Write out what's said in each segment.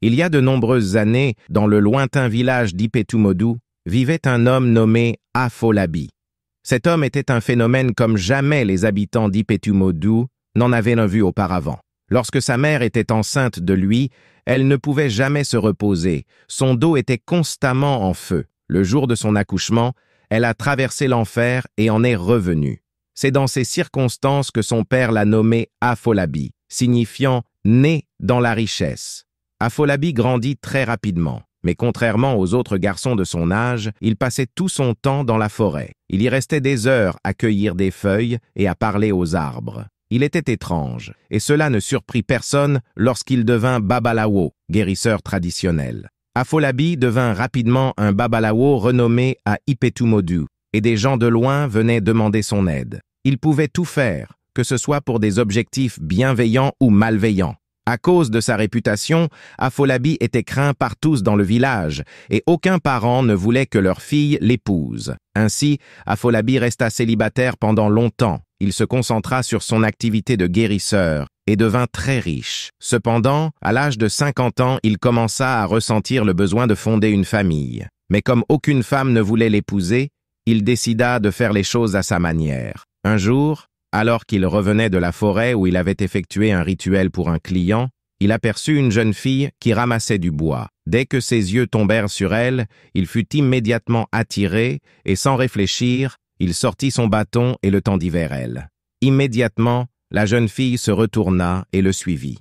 Il y a de nombreuses années, dans le lointain village d'Ipetumodu, vivait un homme nommé Afolabi. Cet homme était un phénomène comme jamais les habitants d'Ipetumodu n'en avaient vu auparavant. Lorsque sa mère était enceinte de lui, elle ne pouvait jamais se reposer. Son dos était constamment en feu. Le jour de son accouchement, elle a traversé l'enfer et en est revenue. C'est dans ces circonstances que son père l'a nommé Afolabi, signifiant « né dans la richesse ». Afolabi grandit très rapidement, mais contrairement aux autres garçons de son âge, il passait tout son temps dans la forêt. Il y restait des heures à cueillir des feuilles et à parler aux arbres. Il était étrange, et cela ne surprit personne lorsqu'il devint babalawo, guérisseur traditionnel. Afolabi devint rapidement un babalawo renommé à Ipetumodu, et des gens de loin venaient demander son aide. Il pouvait tout faire, que ce soit pour des objectifs bienveillants ou malveillants. À cause de sa réputation, Afolabi était craint par tous dans le village, et aucun parent ne voulait que leur fille l'épouse. Ainsi, Afolabi resta célibataire pendant longtemps. Il se concentra sur son activité de guérisseur et devint très riche. Cependant, à l'âge de 50 ans, il commença à ressentir le besoin de fonder une famille. Mais comme aucune femme ne voulait l'épouser, il décida de faire les choses à sa manière. Un jour, alors qu'il revenait de la forêt où il avait effectué un rituel pour un client, il aperçut une jeune fille qui ramassait du bois. Dès que ses yeux tombèrent sur elle, il fut immédiatement attiré et sans réfléchir, il sortit son bâton et le tendit vers elle. Immédiatement, la jeune fille se retourna et le suivit.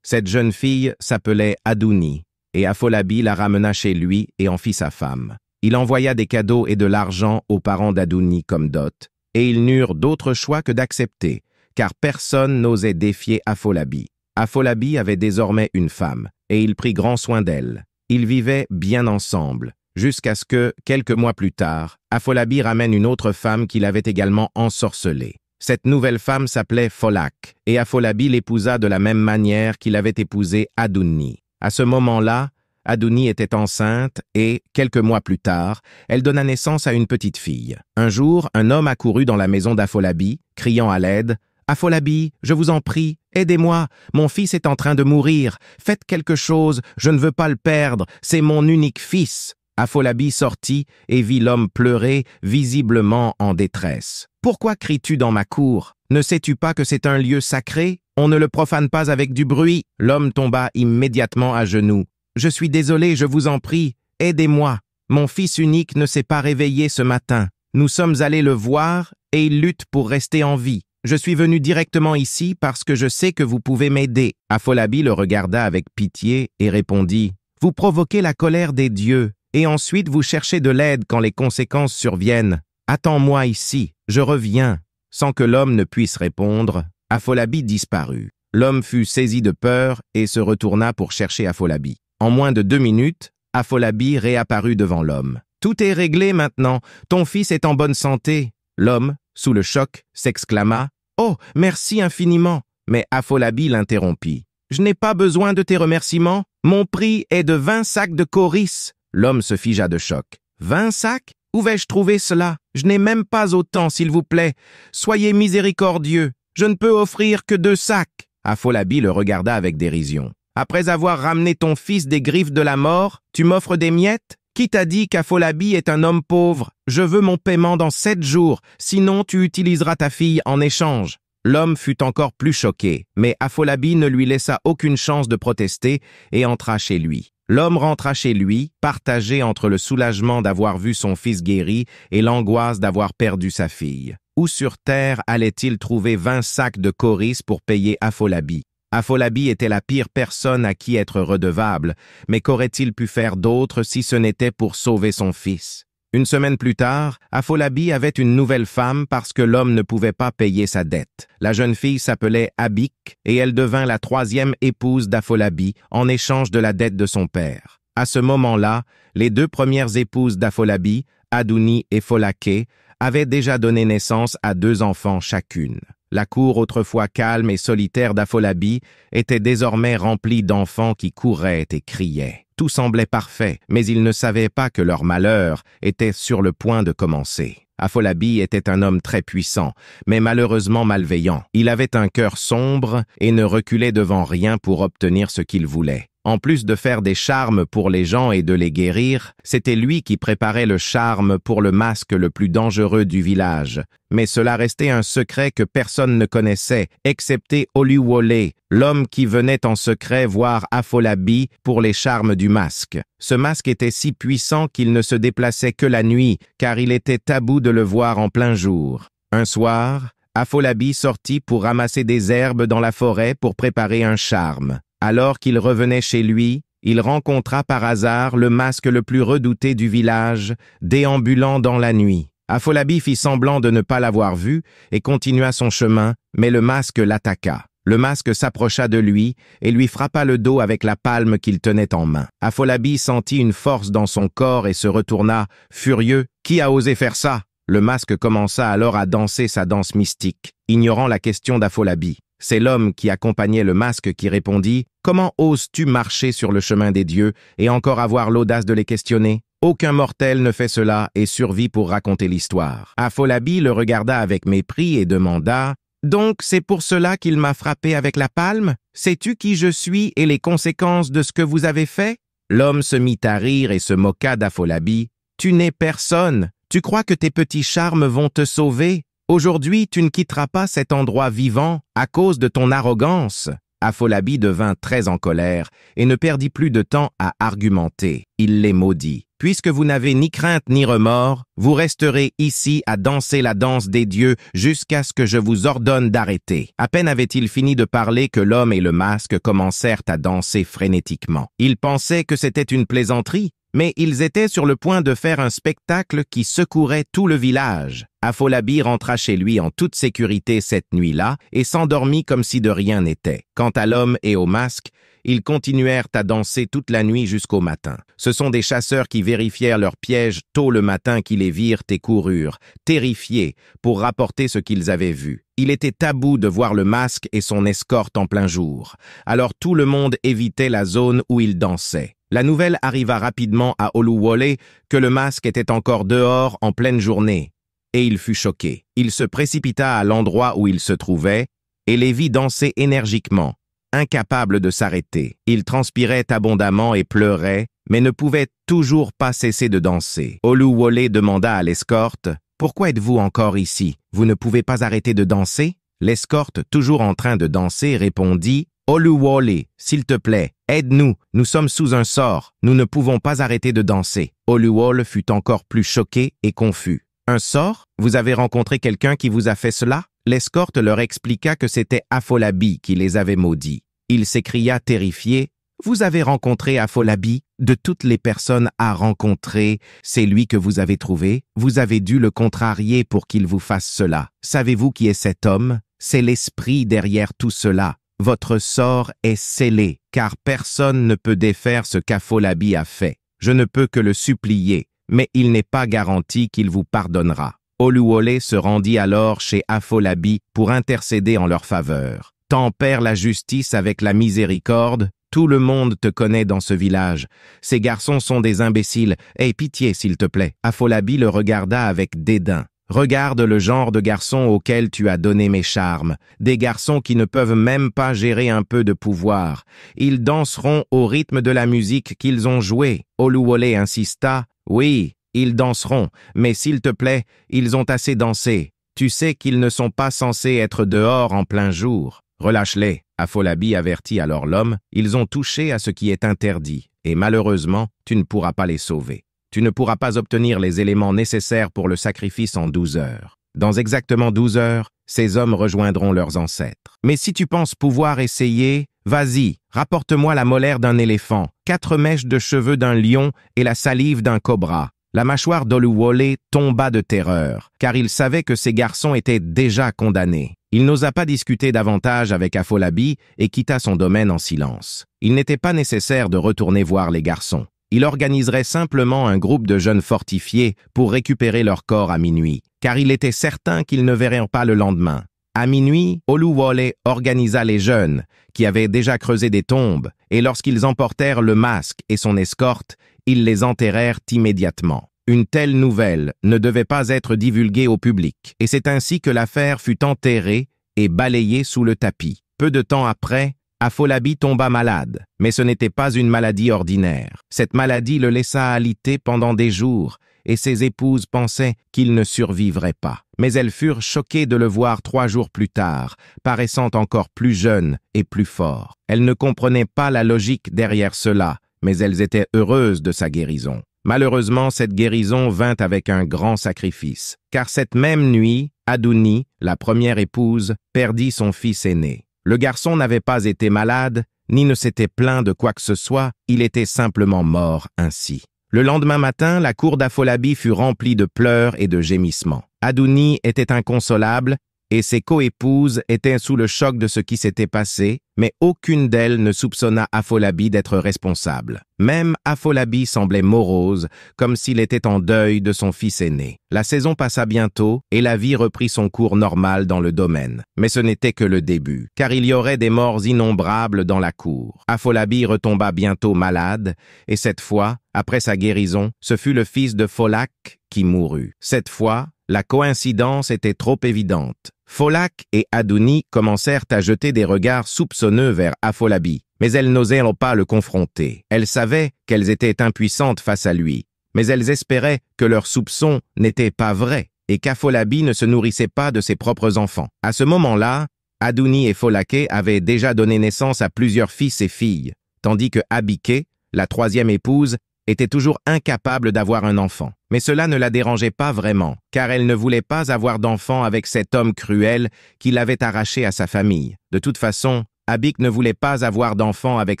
Cette jeune fille s'appelait Aduni, et Afolabi la ramena chez lui et en fit sa femme. Il envoya des cadeaux et de l'argent aux parents d'Aduni comme dot, et ils n'eurent d'autre choix que d'accepter, car personne n'osait défier Afolabi. Afolabi avait désormais une femme, et il prit grand soin d'elle. Ils vivaient bien ensemble, jusqu'à ce que, quelques mois plus tard, Afolabi ramène une autre femme qu'il avait également ensorcelée. Cette nouvelle femme s'appelait Folak, et Afolabi l'épousa de la même manière qu'il avait épousé Aduni. À ce moment-là, Aduni était enceinte et, quelques mois plus tard, elle donna naissance à une petite fille. Un jour, un homme accourut dans la maison d'Afolabi, criant à l'aide. « Afolabi, je vous en prie, aidez-moi, mon fils est en train de mourir. Faites quelque chose, je ne veux pas le perdre, c'est mon unique fils. » Afolabi sortit et vit l'homme pleurer, visiblement en détresse. « Pourquoi cries-tu dans ma cour? Ne sais-tu pas que c'est un lieu sacré? On ne le profane pas avec du bruit. » L'homme tomba immédiatement à genoux. « Je suis désolé, je vous en prie, aidez-moi. Mon fils unique ne s'est pas réveillé ce matin. Nous sommes allés le voir et il lutte pour rester en vie. Je suis venu directement ici parce que je sais que vous pouvez m'aider. » Afolabi le regarda avec pitié et répondit « Vous provoquez la colère des dieux et ensuite vous cherchez de l'aide quand les conséquences surviennent. Attends-moi ici, je reviens. » Sans que l'homme ne puisse répondre, Afolabi disparut. L'homme fut saisi de peur et se retourna pour chercher Afolabi. En moins de 2 minutes, Afolabi réapparut devant l'homme. « Tout est réglé maintenant, ton fils est en bonne santé. » L'homme, sous le choc, s'exclama « Oh, merci infiniment !» Mais Afolabi l'interrompit. « Je n'ai pas besoin de tes remerciements, mon prix est de 20 sacs de coris. » L'homme se figea de choc. « 20 sacs? Où vais-je trouver cela? Je n'ai même pas autant, s'il vous plaît. Soyez miséricordieux, je ne peux offrir que 2 sacs. » Afolabi le regarda avec dérision. « Après avoir ramené ton fils des griffes de la mort, tu m'offres des miettes? Qui t'a dit qu'Afolabi est un homme pauvre? Je veux mon paiement dans 7 jours, sinon tu utiliseras ta fille en échange. » L'homme fut encore plus choqué, mais Afolabi ne lui laissa aucune chance de protester et entra chez lui. L'homme rentra chez lui, partagé entre le soulagement d'avoir vu son fils guéri et l'angoisse d'avoir perdu sa fille. Où sur terre allait-il trouver 20 sacs de coris pour payer Afolabi? Afolabi était la pire personne à qui être redevable, mais qu'aurait-il pu faire d'autre si ce n'était pour sauver son fils? Une semaine plus tard, Afolabi avait une nouvelle femme parce que l'homme ne pouvait pas payer sa dette. La jeune fille s'appelait Abik et elle devint la 3e épouse d'Afolabi en échange de la dette de son père. À ce moment-là, les 2 premières épouses d'Afolabi, Aduni et Folake, avaient déjà donné naissance à 2 enfants chacune. La cour autrefois calme et solitaire d'Afolabi était désormais remplie d'enfants qui couraient et criaient. Tout semblait parfait, mais ils ne savaient pas que leur malheur était sur le point de commencer. Afolabi était un homme très puissant, mais malheureusement malveillant. Il avait un cœur sombre et ne reculait devant rien pour obtenir ce qu'il voulait. En plus de faire des charmes pour les gens et de les guérir, c'était lui qui préparait le charme pour le masque le plus dangereux du village. Mais cela restait un secret que personne ne connaissait, excepté Oluwole, l'homme qui venait en secret voir Afolabi pour les charmes du masque. Ce masque était si puissant qu'il ne se déplaçait que la nuit, car il était tabou de le voir en plein jour. Un soir, Afolabi sortit pour ramasser des herbes dans la forêt pour préparer un charme. Alors qu'il revenait chez lui, il rencontra par hasard le masque le plus redouté du village, déambulant dans la nuit. Afolabi fit semblant de ne pas l'avoir vu et continua son chemin, mais le masque l'attaqua. Le masque s'approcha de lui et lui frappa le dos avec la palme qu'il tenait en main. Afolabi sentit une force dans son corps et se retourna, furieux. « Qui a osé faire ça ?» Le masque commença alors à danser sa danse mystique, ignorant la question d'Afolabi. C'est l'homme qui accompagnait le masque qui répondit « Comment oses-tu marcher sur le chemin des dieux et encore avoir l'audace de les questionner ? Aucun mortel ne fait cela et survit pour raconter l'histoire. » Afolabi le regarda avec mépris et demanda « Donc c'est pour cela qu'il m'a frappé avec la palme ? Sais-tu qui je suis et les conséquences de ce que vous avez fait ?» L'homme se mit à rire et se moqua d'Afolabi. « Tu n'es personne. Tu crois que tes petits charmes vont te sauver ? Aujourd'hui, tu ne quitteras pas cet endroit vivant à cause de ton arrogance. » Afolabi devint très en colère et ne perdit plus de temps à argumenter. Il les maudit. « Puisque vous n'avez ni crainte ni remords, vous resterez ici à danser la danse des dieux jusqu'à ce que je vous ordonne d'arrêter. » À peine avait-il fini de parler que l'homme et le masque commencèrent à danser frénétiquement. Ils pensaient que c'était une plaisanterie, mais ils étaient sur le point de faire un spectacle qui secourait tout le village. Afolabi rentra chez lui en toute sécurité cette nuit-là et s'endormit comme si de rien n'était. Quant à l'homme et au masque, ils continuèrent à danser toute la nuit jusqu'au matin. Ce sont des chasseurs qui vérifièrent leurs pièges tôt le matin qui les virent et coururent, terrifiés, pour rapporter ce qu'ils avaient vu. Il était tabou de voir le masque et son escorte en plein jour. Alors tout le monde évitait la zone où ils dansaient. La nouvelle arriva rapidement à Oluwole que le masque était encore dehors en pleine journée, et il fut choqué. Il se précipita à l'endroit où il se trouvait et les vit danser énergiquement, incapable de s'arrêter. Il transpirait abondamment et pleurait, mais ne pouvait toujours pas cesser de danser. Oluwole demanda à l'escorte « Pourquoi êtes-vous encore ici? Vous ne pouvez pas arrêter de danser ?» L'escorte, toujours en train de danser, répondit « Oluwole, s'il te plaît, aide-nous, nous sommes sous un sort, nous ne pouvons pas arrêter de danser. » Oluwole fut encore plus choqué et confus. « Un sort? Vous avez rencontré quelqu'un qui vous a fait cela ?» L'escorte leur expliqua que c'était Afolabi qui les avait maudits. Il s'écria terrifié « Vous avez rencontré Afolabi? De toutes les personnes à rencontrer, c'est lui que vous avez trouvé? Vous avez dû le contrarier pour qu'il vous fasse cela. Savez-vous qui est cet homme? C'est l'esprit derrière tout cela. Votre sort est scellé, car personne ne peut défaire ce qu'Afolabi a fait. Je ne peux que le supplier, mais il n'est pas garanti qu'il vous pardonnera. » Oluwole se rendit alors chez Afolabi pour intercéder en leur faveur. « Tempère la justice avec la miséricorde. Tout le monde te connaît dans ce village. Ces garçons sont des imbéciles. Aie pitié, s'il te plaît. » Afolabi le regarda avec dédain. « Regarde le genre de garçons auxquels tu as donné mes charmes. Des garçons qui ne peuvent même pas gérer un peu de pouvoir. Ils danseront au rythme de la musique qu'ils ont jouée. » Oluwole insista. « Oui, ils danseront, mais s'il te plaît, ils ont assez dansé. Tu sais qu'ils ne sont pas censés être dehors en plein jour. Relâche-les. » Afolabi avertit alors l'homme. « Ils ont touché à ce qui est interdit, et malheureusement, tu ne pourras pas les sauver. Tu ne pourras pas obtenir les éléments nécessaires pour le sacrifice en 12 heures. Dans exactement 12 heures, ces hommes rejoindront leurs ancêtres. Mais si tu penses pouvoir essayer, vas-y, rapporte-moi la molaire d'un éléphant, 4 mèches de cheveux d'un lion et la salive d'un cobra. » La mâchoire d'Oluwole tomba de terreur, car il savait que ces garçons étaient déjà condamnés. Il n'osa pas discuter davantage avec Afolabi et quitta son domaine en silence. Il n'était pas nécessaire de retourner voir les garçons. Il organiserait simplement un groupe de jeunes fortifiés pour récupérer leur corps à minuit, car il était certain qu'ils ne verraient pas le lendemain. À minuit, Oluwole organisa les jeunes, qui avaient déjà creusé des tombes, et lorsqu'ils emportèrent le masque et son escorte, ils les enterrèrent immédiatement. Une telle nouvelle ne devait pas être divulguée au public, et c'est ainsi que l'affaire fut enterrée et balayée sous le tapis. Peu de temps après, Afolabi tomba malade, mais ce n'était pas une maladie ordinaire. Cette maladie le laissa alité pendant des jours, et ses épouses pensaient qu'il ne survivrait pas. Mais elles furent choquées de le voir 3 jours plus tard, paraissant encore plus jeune et plus fort. Elles ne comprenaient pas la logique derrière cela, mais elles étaient heureuses de sa guérison. Malheureusement, cette guérison vint avec un grand sacrifice, car cette même nuit, Adouni, la première épouse, perdit son fils aîné. Le garçon n'avait pas été malade, ni ne s'était plaint de quoi que ce soit, il était simplement mort ainsi. Le lendemain matin, la cour d'Afolabi fut remplie de pleurs et de gémissements. Adouni était inconsolable, et ses coépouses étaient sous le choc de ce qui s'était passé, mais aucune d'elles ne soupçonna Afolabi d'être responsable. Même Afolabi semblait morose, comme s'il était en deuil de son fils aîné. La saison passa bientôt, et la vie reprit son cours normal dans le domaine. Mais ce n'était que le début, car il y aurait des morts innombrables dans la cour. Afolabi retomba bientôt malade, et cette fois, après sa guérison, ce fut le fils de Folak qui mourut. Cette fois, la coïncidence était trop évidente. Folak et Adouni commencèrent à jeter des regards soupçonneux vers Afolabi, mais elles n'osèrent pas le confronter. Elles savaient qu'elles étaient impuissantes face à lui, mais elles espéraient que leurs soupçons n'étaient pas vrais et qu'Afolabi ne se nourrissait pas de ses propres enfants. À ce moment-là, Adouni et Folake avaient déjà donné naissance à plusieurs fils et filles, tandis que Abike, la 3e épouse, était toujours incapable d'avoir un enfant. Mais cela ne la dérangeait pas vraiment, car elle ne voulait pas avoir d'enfant avec cet homme cruel qui l'avait arraché à sa famille. De toute façon, Abik ne voulait pas avoir d'enfant avec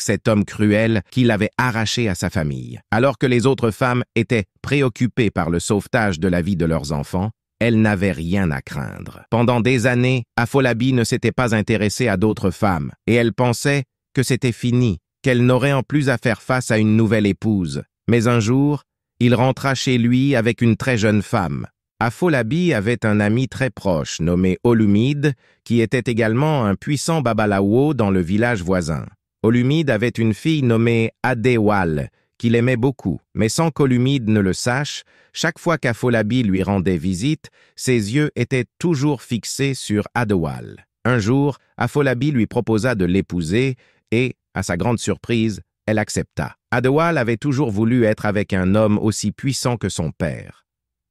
cet homme cruel qui l'avait arraché à sa famille. Alors que les autres femmes étaient préoccupées par le sauvetage de la vie de leurs enfants, elles n'avaient rien à craindre. Pendant des années, Afolabi ne s'était pas intéressée à d'autres femmes, et elle pensait que c'était fini, qu'elle n'aurait en plus à faire face à une nouvelle épouse. Mais un jour, il rentra chez lui avec une très jeune femme. Afolabi avait un ami très proche nommé Olumide, qui était également un puissant babalawo dans le village voisin. Olumide avait une fille nommée Adewal, qu'il aimait beaucoup, mais sans qu'Olumide ne le sache, chaque fois qu'Afolabi lui rendait visite, ses yeux étaient toujours fixés sur Adewal. Un jour, Afolabi lui proposa de l'épouser et, à sa grande surprise, elle accepta. Adewal avait toujours voulu être avec un homme aussi puissant que son père.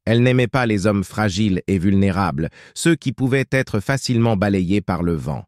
Elle n'aimait pas les hommes fragiles et vulnérables, ceux qui pouvaient être facilement balayés par le vent.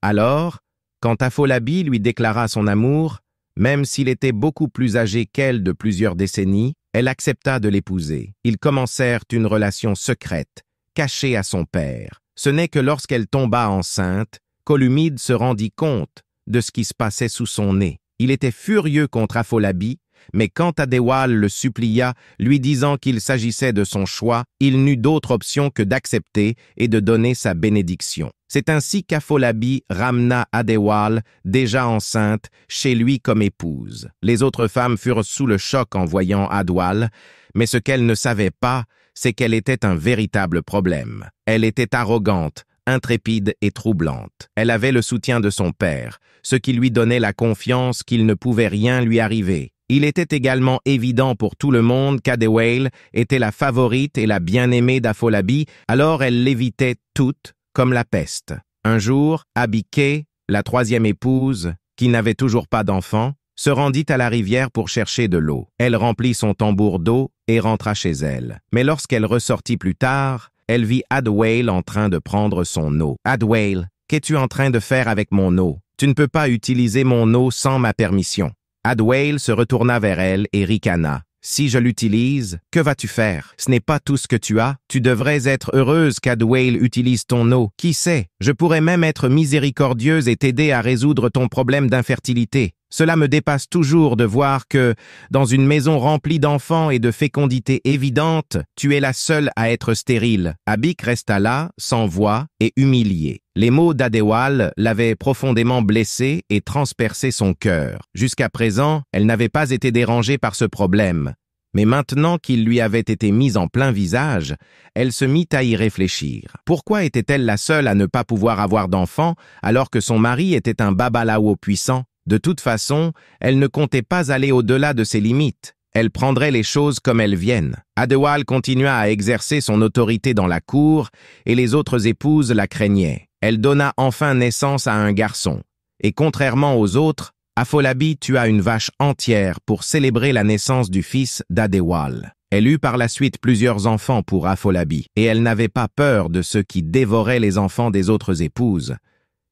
Alors, quand Afolabi lui déclara son amour, même s'il était beaucoup plus âgé qu'elle de plusieurs décennies, elle accepta de l'épouser. Ils commencèrent une relation secrète, cachée à son père. Ce n'est que lorsqu'elle tomba enceinte qu'Olumide se rendit compte de ce qui se passait sous son nez. Il était furieux contre Afolabi, mais quand Adewal le supplia, lui disant qu'il s'agissait de son choix, il n'eut d'autre option que d'accepter et de donner sa bénédiction. C'est ainsi qu'Afolabi ramena Adewal, déjà enceinte, chez lui comme épouse. Les autres femmes furent sous le choc en voyant Adewal, mais ce qu'elles ne savaient pas, c'est qu'elle était un véritable problème. Elle était arrogante, intrépide et troublante. Elle avait le soutien de son père, ce qui lui donnait la confiance qu'il ne pouvait rien lui arriver. Il était également évident pour tout le monde qu'Adewal était la favorite et la bien-aimée d'Afolabi, alors elle l'évitait toute comme la peste. Un jour, Abike, la 3e épouse, qui n'avait toujours pas d'enfant, se rendit à la rivière pour chercher de l'eau. Elle remplit son tambour d'eau et rentra chez elle. Mais lorsqu'elle ressortit plus tard, elle vit Adewal en train de prendre son eau. « Adewal, qu'es-tu en train de faire avec mon eau? Tu ne peux pas utiliser mon eau sans ma permission. » Adewal se retourna vers elle et ricana. « Si je l'utilise, que vas-tu faire? Ce n'est pas tout ce que tu as. Tu devrais être heureuse qu'Adewal utilise ton eau. Qui sait, je pourrais même être miséricordieuse et t'aider à résoudre ton problème d'infertilité. Cela me dépasse toujours de voir que, dans une maison remplie d'enfants et de fécondité évidente, tu es la seule à être stérile. » Abik resta là, sans voix et humilié. Les mots d'Adewal l'avaient profondément blessée et transpercé son cœur. Jusqu'à présent, elle n'avait pas été dérangée par ce problème. Mais maintenant qu'il lui avait été mis en plein visage, elle se mit à y réfléchir. Pourquoi était-elle la seule à ne pas pouvoir avoir d'enfant alors que son mari était un babalawo puissant? De toute façon, elle ne comptait pas aller au-delà de ses limites. Elle prendrait les choses comme elles viennent. Adewal continua à exercer son autorité dans la cour et les autres épouses la craignaient. Elle donna enfin naissance à un garçon. Et contrairement aux autres, Afolabi tua une vache entière pour célébrer la naissance du fils d'Adewale. Elle eut par la suite plusieurs enfants pour Afolabi, et elle n'avait pas peur de ceux qui dévoraient les enfants des autres épouses,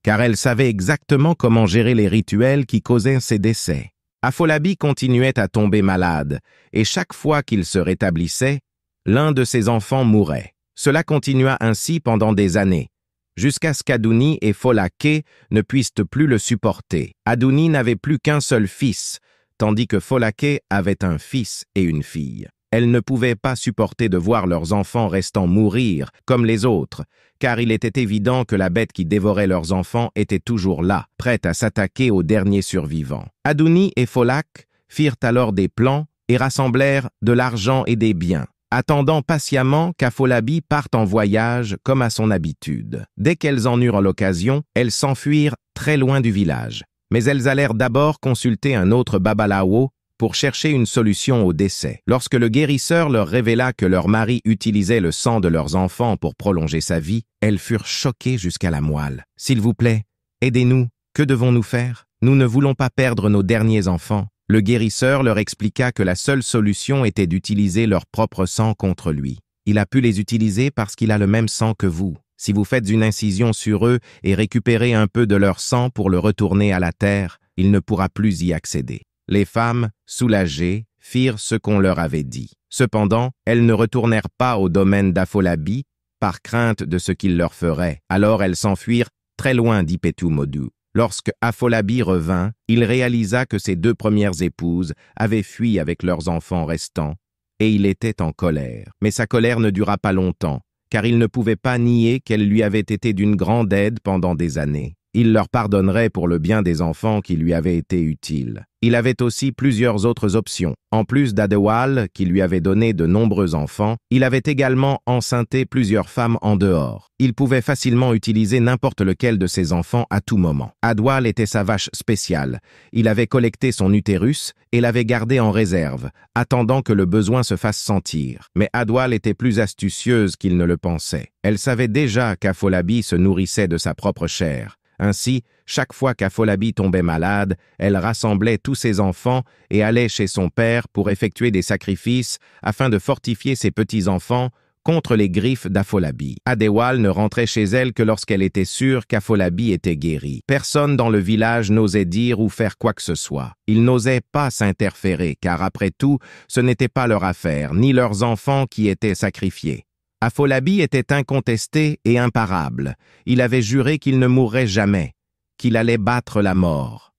car elle savait exactement comment gérer les rituels qui causaient ces décès. Afolabi continuait à tomber malade, et chaque fois qu'il se rétablissait, l'un de ses enfants mourait. Cela continua ainsi pendant des années, jusqu'à ce qu'Adouni et Folake ne puissent plus le supporter. Adouni n'avait plus qu'un seul fils, tandis que Folake avait un fils et une fille. Elles ne pouvaient pas supporter de voir leurs enfants restant mourir, comme les autres, car il était évident que la bête qui dévorait leurs enfants était toujours là, prête à s'attaquer aux derniers survivants. Adouni et Folake firent alors des plans et rassemblèrent de l'argent et des biens, attendant patiemment qu'Afolabi parte en voyage comme à son habitude. Dès qu'elles en eurent l'occasion, elles s'enfuirent très loin du village. Mais elles allèrent d'abord consulter un autre babalawo pour chercher une solution au décès. Lorsque le guérisseur leur révéla que leur mari utilisait le sang de leurs enfants pour prolonger sa vie, elles furent choquées jusqu'à la moelle. « S'il vous plaît, aidez-nous. Que devons-nous faire? Nous ne voulons pas perdre nos derniers enfants. » Le guérisseur leur expliqua que la seule solution était d'utiliser leur propre sang contre lui. Il a pu les utiliser parce qu'il a le même sang que vous. Si vous faites une incision sur eux et récupérez un peu de leur sang pour le retourner à la terre, il ne pourra plus y accéder. Les femmes, soulagées, firent ce qu'on leur avait dit. Cependant, elles ne retournèrent pas au domaine d'Afolabi par crainte de ce qu'il leur ferait. Alors elles s'enfuirent très loin d'Ipetu Modou. Lorsque Afolabi revint, il réalisa que ses deux premières épouses avaient fui avec leurs enfants restants, et il était en colère. Mais sa colère ne dura pas longtemps, car il ne pouvait pas nier qu'elle lui avait été d'une grande aide pendant des années. Il leur pardonnerait pour le bien des enfants qui lui avaient été utiles. Il avait aussi plusieurs autres options. En plus d'Adewale, qui lui avait donné de nombreux enfants, il avait également enceinté plusieurs femmes en dehors. Il pouvait facilement utiliser n'importe lequel de ses enfants à tout moment. Adewale était sa vache spéciale. Il avait collecté son utérus et l'avait gardé en réserve, attendant que le besoin se fasse sentir. Mais Adewale était plus astucieuse qu'il ne le pensait. Elle savait déjà qu'Afolabi se nourrissait de sa propre chair. Ainsi, chaque fois qu'Afolabi tombait malade, elle rassemblait tous ses enfants et allait chez son père pour effectuer des sacrifices afin de fortifier ses petits-enfants contre les griffes d'Afolabi. Adewale ne rentrait chez elle que lorsqu'elle était sûre qu'Afolabi était guéri. Personne dans le village n'osait dire ou faire quoi que ce soit. Ils n'osaient pas s'interférer, car après tout, ce n'était pas leur affaire, ni leurs enfants qui étaient sacrifiés. Afolabi était incontesté et imparable. Il avait juré qu'il ne mourrait jamais, qu'il allait battre la mort.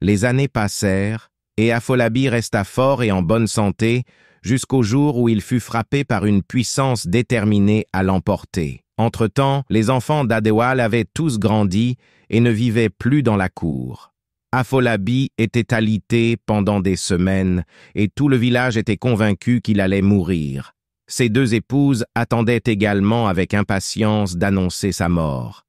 Les années passèrent, et Afolabi resta fort et en bonne santé jusqu'au jour où il fut frappé par une puissance déterminée à l'emporter. Entre-temps, les enfants d'Adewale avaient tous grandi et ne vivaient plus dans la cour. Afolabi était alité pendant des semaines, et tout le village était convaincu qu'il allait mourir. Ses deux épouses attendaient également avec impatience d'annoncer sa mort.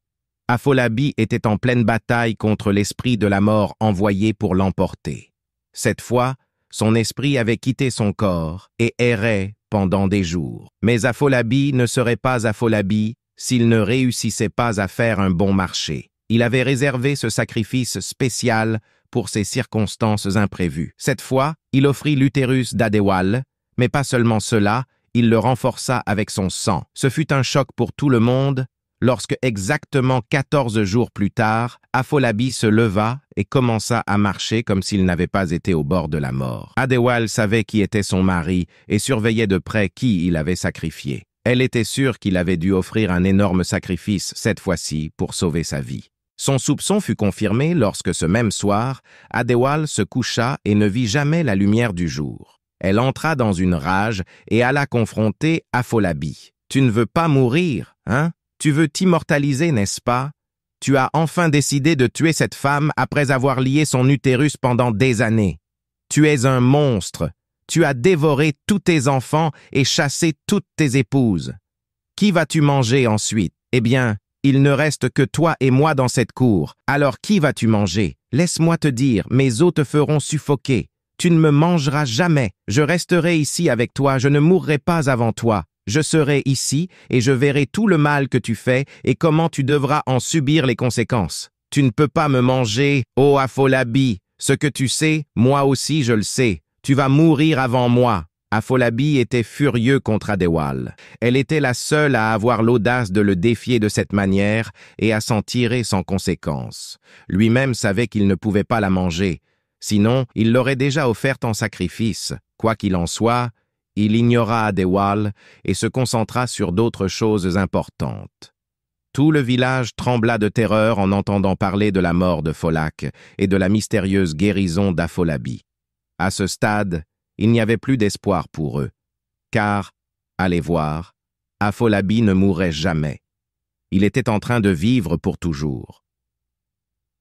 Afolabi était en pleine bataille contre l'esprit de la mort envoyé pour l'emporter. Cette fois, son esprit avait quitté son corps et errait pendant des jours. Mais Afolabi ne serait pas Afolabi s'il ne réussissait pas à faire un bon marché. Il avait réservé ce sacrifice spécial pour ces circonstances imprévues. Cette fois, il offrit l'utérus d'Adewale, mais pas seulement cela, il le renforça avec son sang. Ce fut un choc pour tout le monde lorsque, exactement 14 jours plus tard, Afolabi se leva et commença à marcher comme s'il n'avait pas été au bord de la mort. Adewale savait qui était son mari et surveillait de près qui il avait sacrifié. Elle était sûre qu'il avait dû offrir un énorme sacrifice cette fois-ci pour sauver sa vie. Son soupçon fut confirmé lorsque ce même soir, Adewale se coucha et ne vit jamais la lumière du jour. Elle entra dans une rage et alla confronter Afolabi. « Tu ne veux pas mourir, hein? Tu veux t'immortaliser, n'est-ce pas? Tu as enfin décidé de tuer cette femme après avoir lié son utérus pendant des années. Tu es un monstre. Tu as dévoré tous tes enfants et chassé toutes tes épouses. Qui vas-tu manger ensuite? Eh bien, il ne reste que toi et moi dans cette cour. Alors qui vas-tu manger? Laisse-moi te dire, mes os te feront suffoquer. Tu ne me mangeras jamais. Je resterai ici avec toi, je ne mourrai pas avant toi. Je serai ici et je verrai tout le mal que tu fais et comment tu devras en subir les conséquences. Tu ne peux pas me manger, ô Apholabi. Ce que tu sais, moi aussi je le sais. Tu vas mourir avant moi. » Apholabi était furieux contre Adéwal. Elle était la seule à avoir l'audace de le défier de cette manière et à s'en tirer sans conséquence. Lui-même savait qu'il ne pouvait pas la manger. Sinon, il l'aurait déjà offerte en sacrifice. Quoi qu'il en soit, il ignora Adéwal et se concentra sur d'autres choses importantes. Tout le village trembla de terreur en entendant parler de la mort de Pholake et de la mystérieuse guérison d'Apholabi. À ce stade, il n'y avait plus d'espoir pour eux, car, allez voir, Apholabi ne mourrait jamais. Il était en train de vivre pour toujours.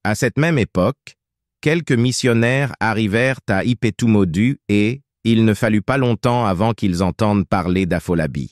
À cette même époque, quelques missionnaires arrivèrent à Ipetumodu et il ne fallut pas longtemps avant qu'ils entendent parler d'Apholabi.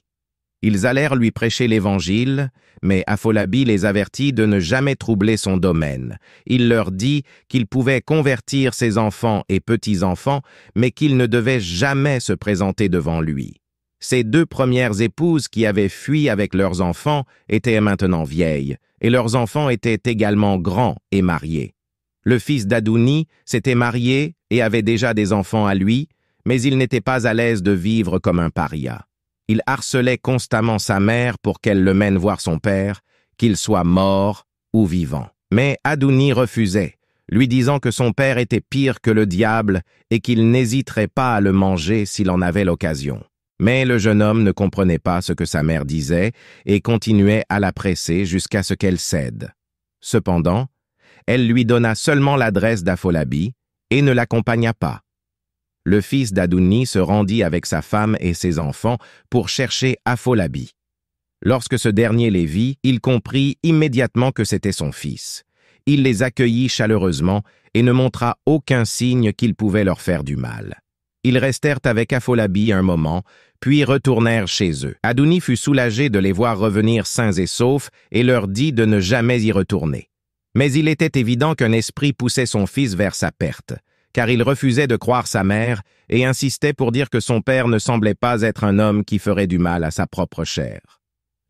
Ils allèrent lui prêcher l'Évangile, mais Apholabi les avertit de ne jamais troubler son domaine. Il leur dit qu'il pouvait convertir ses enfants et petits-enfants, mais qu'ils ne devaient jamais se présenter devant lui. Ses 2 premières épouses qui avaient fui avec leurs enfants étaient maintenant vieilles, et leurs enfants étaient également grands et mariés. Le fils d'Adouni s'était marié et avait déjà des enfants à lui, mais il n'était pas à l'aise de vivre comme un paria. Il harcelait constamment sa mère pour qu'elle le mène voir son père, qu'il soit mort ou vivant. Mais Adouni refusait, lui disant que son père était pire que le diable et qu'il n'hésiterait pas à le manger s'il en avait l'occasion. Mais le jeune homme ne comprenait pas ce que sa mère disait et continuait à la presser jusqu'à ce qu'elle cède. Cependant, elle lui donna seulement l'adresse d'Apholabi et ne l'accompagna pas. Le fils d'Adouni se rendit avec sa femme et ses enfants pour chercher Apholabi. Lorsque ce dernier les vit, il comprit immédiatement que c'était son fils. Il les accueillit chaleureusement et ne montra aucun signe qu'il pouvait leur faire du mal. Ils restèrent avec Apholabi un moment, puis retournèrent chez eux. Adouni fut soulagé de les voir revenir sains et saufs et leur dit de ne jamais y retourner. Mais il était évident qu'un esprit poussait son fils vers sa perte, car il refusait de croire sa mère et insistait pour dire que son père ne semblait pas être un homme qui ferait du mal à sa propre chair.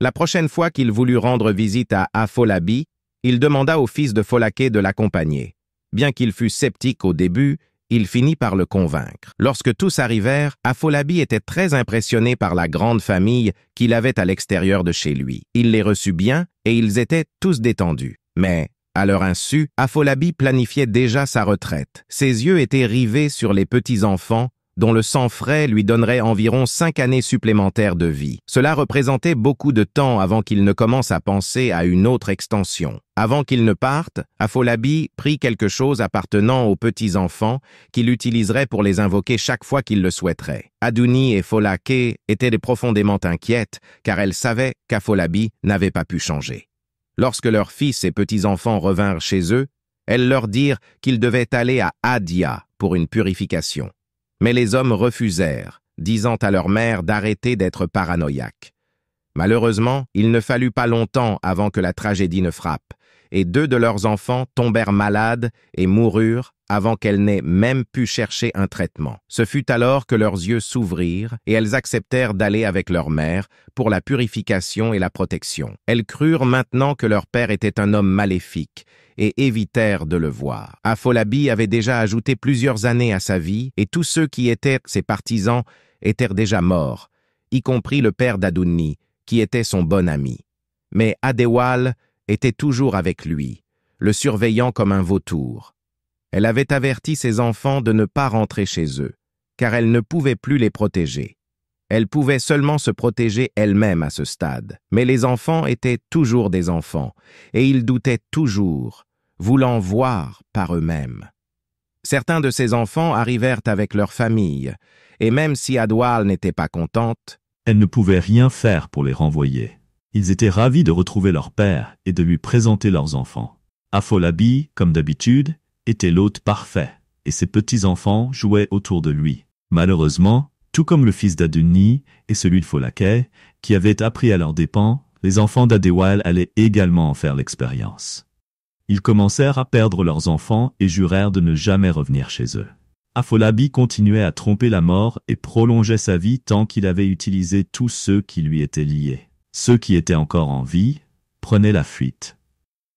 La prochaine fois qu'il voulut rendre visite à Apholabi, il demanda au fils de Pholake de l'accompagner. Bien qu'il fût sceptique au début, il finit par le convaincre. Lorsque tous arrivèrent, Apholabi était très impressionné par la grande famille qu'il avait à l'extérieur de chez lui. Il les reçut bien et ils étaient tous détendus. Mais, à leur insu, Apholabi planifiait déjà sa retraite. Ses yeux étaient rivés sur les petits-enfants, dont le sang frais lui donnerait environ 5 années supplémentaires de vie. Cela représentait beaucoup de temps avant qu'il ne commence à penser à une autre extension. Avant qu'il ne parte, Apholabi prit quelque chose appartenant aux petits-enfants qu'il utiliserait pour les invoquer chaque fois qu'il le souhaiterait. Adouni et Pholake étaient profondément inquiètes, car elles savaient qu'Apholabi n'avait pas pu changer. Lorsque leurs fils et petits-enfants revinrent chez eux, elles leur dirent qu'ils devaient aller à Adia pour une purification. Mais les hommes refusèrent, disant à leur mère d'arrêter d'être paranoïaques. Malheureusement, il ne fallut pas longtemps avant que la tragédie ne frappe, et 2 de leurs enfants tombèrent malades et moururent avant qu'elles n'aient même pu chercher un traitement. Ce fut alors que leurs yeux s'ouvrirent et elles acceptèrent d'aller avec leur mère pour la purification et la protection. Elles crurent maintenant que leur père était un homme maléfique et évitèrent de le voir. Apholabi avait déjà ajouté plusieurs années à sa vie et tous ceux qui étaient ses partisans étaient déjà morts, y compris le père d'Adouni, qui était son bon ami. Mais Adéwal était toujours avec lui, le surveillant comme un vautour. Elle avait averti ses enfants de ne pas rentrer chez eux, car elle ne pouvait plus les protéger. Elle pouvait seulement se protéger elle-même à ce stade. Mais les enfants étaient toujours des enfants, et ils doutaient toujours, voulant voir par eux-mêmes. Certains de ces enfants arrivèrent avec leur famille, et même si Adéwal n'était pas contente, elle ne pouvait rien faire pour les renvoyer. Ils étaient ravis de retrouver leur père et de lui présenter leurs enfants. Apholabi, comme d'habitude, était l'hôte parfait, et ses petits-enfants jouaient autour de lui. Malheureusement, tout comme le fils d'Adouni et celui de Pholake, qui avaient appris à leurs dépens, les enfants d'Adéwal allaient également en faire l'expérience. Ils commencèrent à perdre leurs enfants et jurèrent de ne jamais revenir chez eux. Apholabi continuait à tromper la mort et prolongeait sa vie tant qu'il avait utilisé tous ceux qui lui étaient liés. Ceux qui étaient encore en vie prenaient la fuite.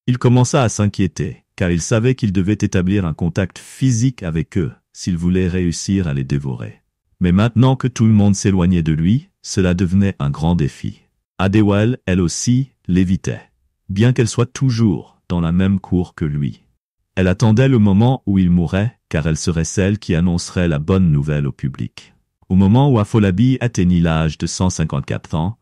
Il commença à s'inquiéter, car il savait qu'il devait établir un contact physique avec eux s'il voulait réussir à les dévorer. Mais maintenant que tout le monde s'éloignait de lui, cela devenait un grand défi. Adéwal, elle aussi, l'évitait, bien qu'elle soit toujours dans la même cour que lui. Elle attendait le moment où il mourrait, car elle serait celle qui annoncerait la bonne nouvelle au public. Au moment où Afolabi atteignit l'âge de 154 ans,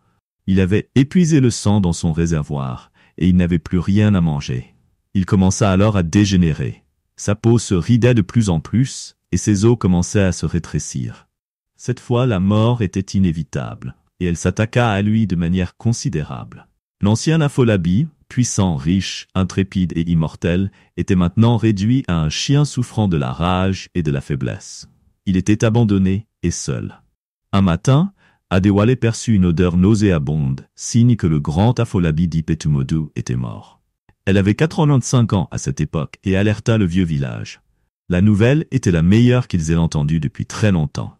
il avait épuisé le sang dans son réservoir, et il n'avait plus rien à manger. Il commença alors à dégénérer. Sa peau se ridait de plus en plus, et ses os commençaient à se rétrécir. Cette fois, la mort était inévitable, et elle s'attaqua à lui de manière considérable. L'ancien Afolabi, puissant, riche, intrépide et immortel, était maintenant réduit à un chien souffrant de la rage et de la faiblesse. Il était abandonné et seul. Un matin, Adéwalé perçut une odeur nauséabonde, signe que le grand Afolabi d'Ipetumodu était mort. Elle avait 85 ans à cette époque et alerta le vieux village. La nouvelle était la meilleure qu'ils aient entendue depuis très longtemps.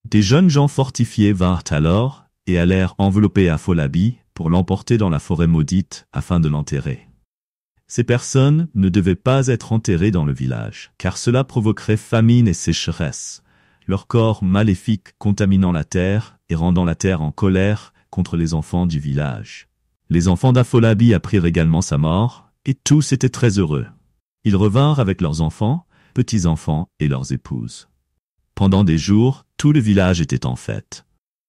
Des jeunes gens fortifiés vinrent alors et allèrent envelopper Afolabi pour l'emporter dans la forêt maudite afin de l'enterrer. Ces personnes ne devaient pas être enterrées dans le village, car cela provoquerait famine et sécheresse, leur corps maléfique contaminant la terre et rendant la terre en colère contre les enfants du village. Les enfants d'Afolabi apprirent également sa mort, et tous étaient très heureux. Ils revinrent avec leurs enfants, petits-enfants et leurs épouses. Pendant des jours, tout le village était en fête.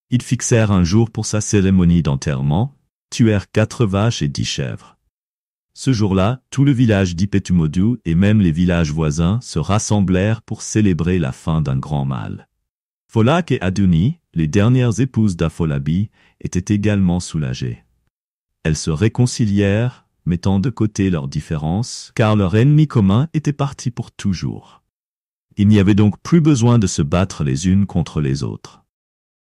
Ils fixèrent un jour pour sa cérémonie d'enterrement, tuèrent 4 vaches et 10 chèvres. Ce jour-là, tout le village d'Ipetumodu et même les villages voisins se rassemblèrent pour célébrer la fin d'un grand mal. Folak et Aduni, les dernières épouses d'Afolabi, étaient également soulagées. Elles se réconcilièrent, mettant de côté leurs différences, car leur ennemi commun était parti pour toujours. Il n'y avait donc plus besoin de se battre les unes contre les autres.